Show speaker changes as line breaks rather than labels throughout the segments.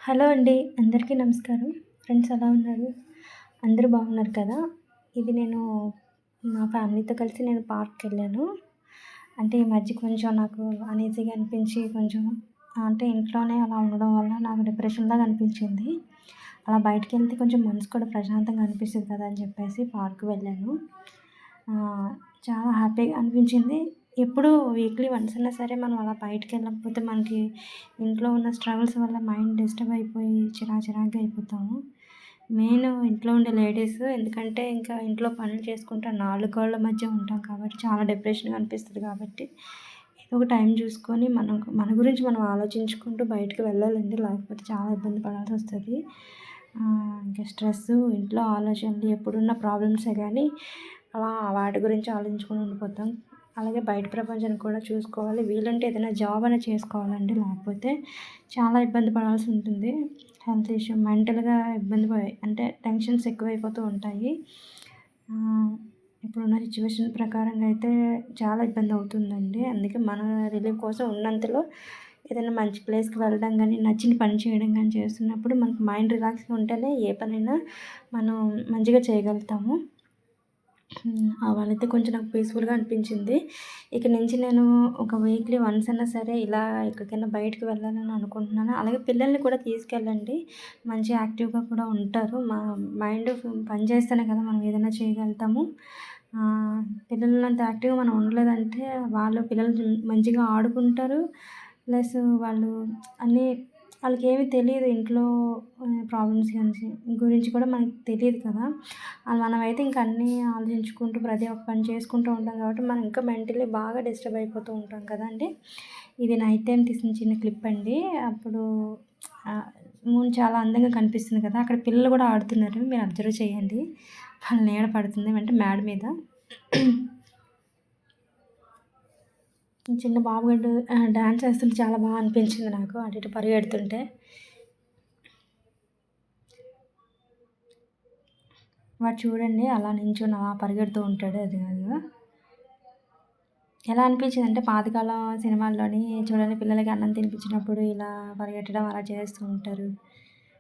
Hello అండి. అందరికీ నమస్కారం. ఫ్రెండ్స్ ఎలా ఉన్నారు? అందరూ బాగున్నారు కదా! ఇది నేను మా ఫ్యామిలీతో కలిసి పార్క్‌కెళ్ళాను. అంటే ఈ మధ్య కొంచెం నాకు అన్‌ఈజీగా అనిపించి కొంచెం అంటే ఇంట్లోనే అలా ఉండడం వల్ల నాకు డిప్రెషన్‌లాగా అనిపించింది. అలా బయటికెళ్తే కొంచెం మనసు కూడా ప్రశాంతంగా అనిపిస్తది కదా! అని చెప్పేసి పార్క్‌కి వెళ్ళాను. ఆహ్, చాలా హ్యాపీగా అనిపించింది. ఎప్పుడూ వీక్లీ వన్స్ అన్నా సరే మనం అలా బయటికెళ్ళకపోతే మనకి ఇంట్లో ఉన్న స్ట్రగుల్స్ వల్ల మైండ్ డిస్టర్బ్ అయిపోయి చిరాకుగా అయిపోతాము. మెయిన్ ఇంట్లో ఉండే లేడీస్ ఎందుకంటే ఇంకా ఇంట్లో పనులు చేసుకుంటా నాలుగు గోడల మధ్య ఉంటాం కాబట్టి చాలా డిప్రెషన్‌గా అనిపిస్తది కాబట్టి ఏదో ఒక టైం చూసుకొని మన గురించి మనం ఆలోచించుకుంటూ బయటకి వెళ్ళాలండి. లేకపోతే చాలా ఇబ్బంది పడాల్సొస్తది. ఇంకా స్ట్రెస్సు, ఇంట్లో ఆలోచనలు ఎప్పుడున్న ప్రాబ్లమ్సే గానీ అలా వాటి గురించి ఆలోచించుకొని ఉండిపోతాం. అలాగే బయట ప్రపంచాన్ని కూడా చూసుకోవాలి. వీలుంటే ఏదైనా జాబ్ అనేది చేసుకోవాలండి. లేకపోతే చాలా ఇబ్బంది పడాల్సి ఉంటుంది. హెల్త్ ఇష్యూ మెంటల్‌గా ఇబ్బంది అంటే టెన్షన్స్ ఎక్కువైపోతూ ఉంటాయి. ఆహ్, ఇప్పుడున్న సిట్యుయేషన్ ప్రకారంగా అయితే చాలా ఇబ్బందవుతుందండి. అందుకే మన రిలీఫ్ కోసం ఉన్నంతలో ఏదైనా మంచి ప్లేస్‌కి వెళ్ళడం గానీ, నచ్చిన పని చేయడం గానీ చేస్తున్నప్పుడు మనకు మైండ్ రిలాక్స్‌గా ఉంటేనే ఏ పనైనా మనం మంచిగా చేయగలుగుతాము. వాళ్ళైతే కొంచెం నాకు పీస్‌ఫుల్‌గా అనిపించింది. ఇక నుంచి నేను ఒక వీక్లీ వన్స్ అన్నా సరే ఇలా ఎక్కడికైనా బయటికి వెళ్ళాలని అనుకుంటున్నాను. అలాగే పిల్లల్ని కూడా తీసుకెళ్ళండి. మంచి యాక్టివ్‌గా కూడా ఉంటారు. మైండ్ పని చేస్తేనే కదా మనం ఏదైనా చేయగలుగుతాము. ఆహ్, పిల్లలున్నంత యాక్టివ్‌గా మనం ఉండలేదంటే పిల్లలు మంచిగా ఆడుకుంటారు. ప్లస్ వాళ్ళు అన్నీ ఆళ్ళకేమి తెలీదు ఇంట్లో ప్రాబ్లమ్స్ గురించి కూడా మనకి తెలీదు కదా! మనమైతే ఇంక అన్నీ ఆలోచించుకుంటూ ప్రతి ఒక్క పని చేసుకుంటూ ఉంటాం కాబట్టి మనం ఇంకా మెంటల్లీ బాగా డిస్టర్బ్ అయిపోతూ ఉంటాం కదండీ! ఇది నైట్ టైమ్ తీసిన చిన్న క్లిప్ అండి. అప్పుడు మూన్ చాలా అందంగా కనిపిస్తుంది కదా! అక్కడ పిల్లలు కూడా ఆడుతున్నారు. మీరు అబ్జర్వ్ చేయండి. వాళ్ళ నీడ పడుతుంది అంటే మేడ మీద. చిన్న బాబుగాడు డాన్స్ ఏస్తుంటే చాలా అనిపించింది నాకు. అటు ఇటు పరిగెడుతుంటే. వాడు చూడండి అలా నించొని అలా పరిగెడుతూ ఉంటాడు అదిగో. ఎలా అనిపించిందంటే పాతకాలం సినిమాల్లోని చూడండి పిల్లలకి అన్నం తినిపించినప్పుడు ఇలా పరిగెట్టడం అలా చేస్తూ ఉంటారు.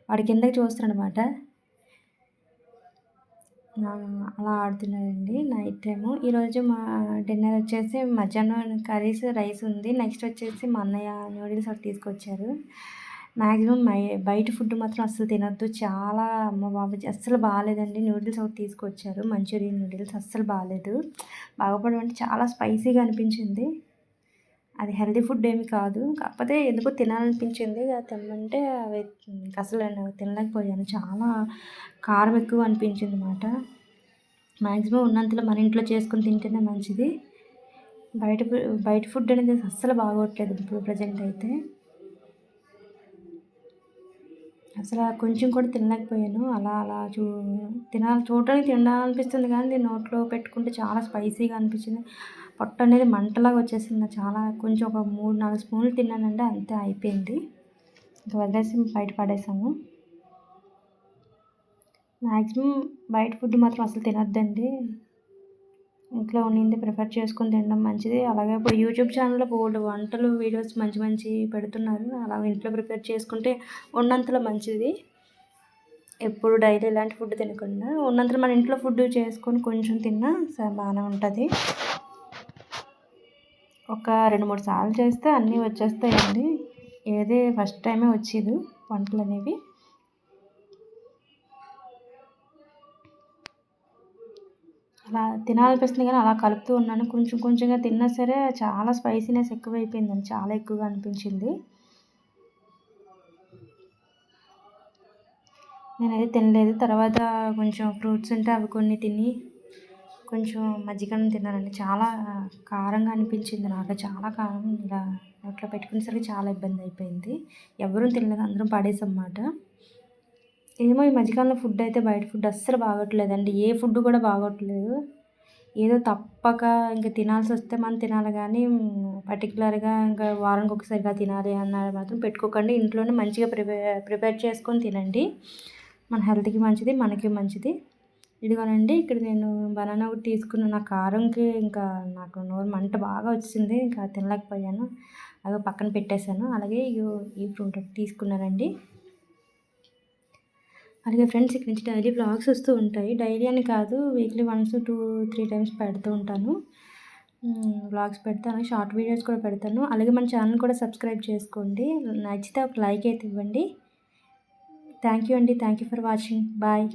వాడు కిందకి చూస్తున్నాడనమాట. అలా ఆడుతున్నాడండి నైట్ టైము. ఈరోజు మా డిన్నర్ వచ్చేసి మధ్యాహ్నం కర్రీస్, రైస్ ఉంది. నెక్స్ట్ వచ్చేసి మా అన్నయ్య నూడిల్స్ ఒకటి తీసుకొచ్చారు. మాక్సిమం బయట ఫుడ్ మాత్రం అస్సలు తినొద్దు. చాలా అమ్మ బాబోయ్! అస్సలు బాలేదండి. నూడిల్స్ ఒకటి తీసుకొచ్చారు. మంచూరియన్ నూడిల్స్ అస్సలు బాలేదు. బాగోపోవడం అంటే చాలా స్పైసీగా అనిపించింది. అది హెల్తీ ఫుడ్ ఏమి కాదు. కాకపోతే ఎందుకో తినాలనిపించింది. తెమ్మంటే అవి అసలు నేను తినలేకపోయాను. చాలా కారం ఎక్కువ అనిపించిందన్నమాట. మాక్సిమం ఉన్నంతలో మన ఇంట్లో చేసుకొని తింటేనే మంచిది. బయట బయట ఫుడ్ అనేది అస్సలు బాగోట్లేదు ఇప్పుడు ప్రెజెంట్ అయితే. అసల కొంచెం కూడా తినలేకపోయాను. అలా అలా చూడటానికి తినాలనిపిస్తుంది కానీ నోట్లో పెట్టుకుంటే చాలా స్పైసీగా అనిపించింది. పొట్టనేది మంటలాగా వచ్చేసింది. చాలా కొంచెం ఒక 3, 4 స్పూన్లు తిన్నానంటే అంతే అయిపోయింది. ఇంక వదిలేసి బయట పడేసాము. మాక్సిమం బయట ఫుడ్ మాత్రం అసలు తినొద్దండి. ఇంట్లో ఉండింది ప్రిఫర్ చేసుకొని తినడం మంచిది. అలాగే ఇప్పుడు యూట్యూబ్ ఛానల్‌లో బోలెడు వంటలు వీడియోస్ మంచివి పెడుతున్నారు. అలా ఇంట్లో ప్రిపేర్ చేసుకుంటే ఉన్నంతలో మంచిది. ఎప్పుడు డైలీ ఇలాంటి ఫుడ్ తినకుండా ఉన్నంతలో మన ఇంట్లో ఫుడ్ చేసుకొని కొంచెం తిన్నా బాగానే ఉంటది. ఒక 2, 3 సార్లు చేస్తే అన్నీ వచ్చేస్తాయండి. ఏది ఫస్ట్ టైమే వచ్చేదు వంటలనేవి. అలా తినాలనిపిస్తుంది కానీ అలా కలుపుతూ ఉన్నాను. కొంచెంగా తిన్నా సరే చాలా స్పైసీనెస్ ఎక్కువైపోయిందండి. చాలా ఎక్కువగా అనిపించింది. నేనైతే తినలేదు. తర్వాత కొంచెం ఫ్రూట్స్ ఉంటే అవి కొన్ని తిని కొంచెం మజ్జిగన్నం తిన్నానండి. చాలా కారంగా అనిపించింది నాకు. చాలా కారం ఇలా నోట్లో పెట్టుకునేసరికి చాలా ఇబ్బంది అయిపోయింది. ఎవ్వరూ తినలేదు. అందరం పడేసామన్నమాట. ఏమో ఈ మధ్యకాలంలో ఫుడ్ అయితే బయట ఫుడ్ అస్సలు బాగోట్లేదండి. ఏ ఫుడ్ కూడా బాగోట్లేదు. ఏదో తప్పక ఇంక తినాల్సొస్తే మనం తినాలి గానీ పర్టిక్యులర్‌గా ఇంకా వారానికి ఒకసారి ఇలా తినాలి అన్నది మాత్రం పెట్టుకోకండి. ఇంట్లోనే మంచిగా ప్రిపేర్ చేసుకొని తినండి. మన హెల్త్‌కి మంచిది. మనకి మంచిది. ఇదిగోనండి ఇక్కడ నేను బనానా ఒకటి తీసుకున్నాను. నా కారంకి ఇంకా నాకు నోరు మంట బాగా వచ్చింది. ఇంకా తినలేకపోయాను. అదో పక్కన పెట్టేశాను. అలాగే ఈ ఫ్రూట్ ఒకటి తీసుకున్నానండి. అలాగే ఫ్రెండ్స్ ఇక్కడి నుంచి డైలీ వ్లాగ్స్ వస్తూ ఉంటాయి. డైలీ అని కాదు, వీక్లీ వన్స్ 2, 3 టైమ్స్ పెడుతూ ఉంటాను. వ్లాగ్స్ పెడతాను. షార్ట్ వీడియోస్ కూడా పెడతాను. అలాగే మన ఛానల్ కూడా సబ్స్క్రైబ్ చేసుకోండి. నచ్చితే ఒక లైక్ అయితే ఇవ్వండి. థ్యాంక్ యూ అండి. Thank you for watching. Bye.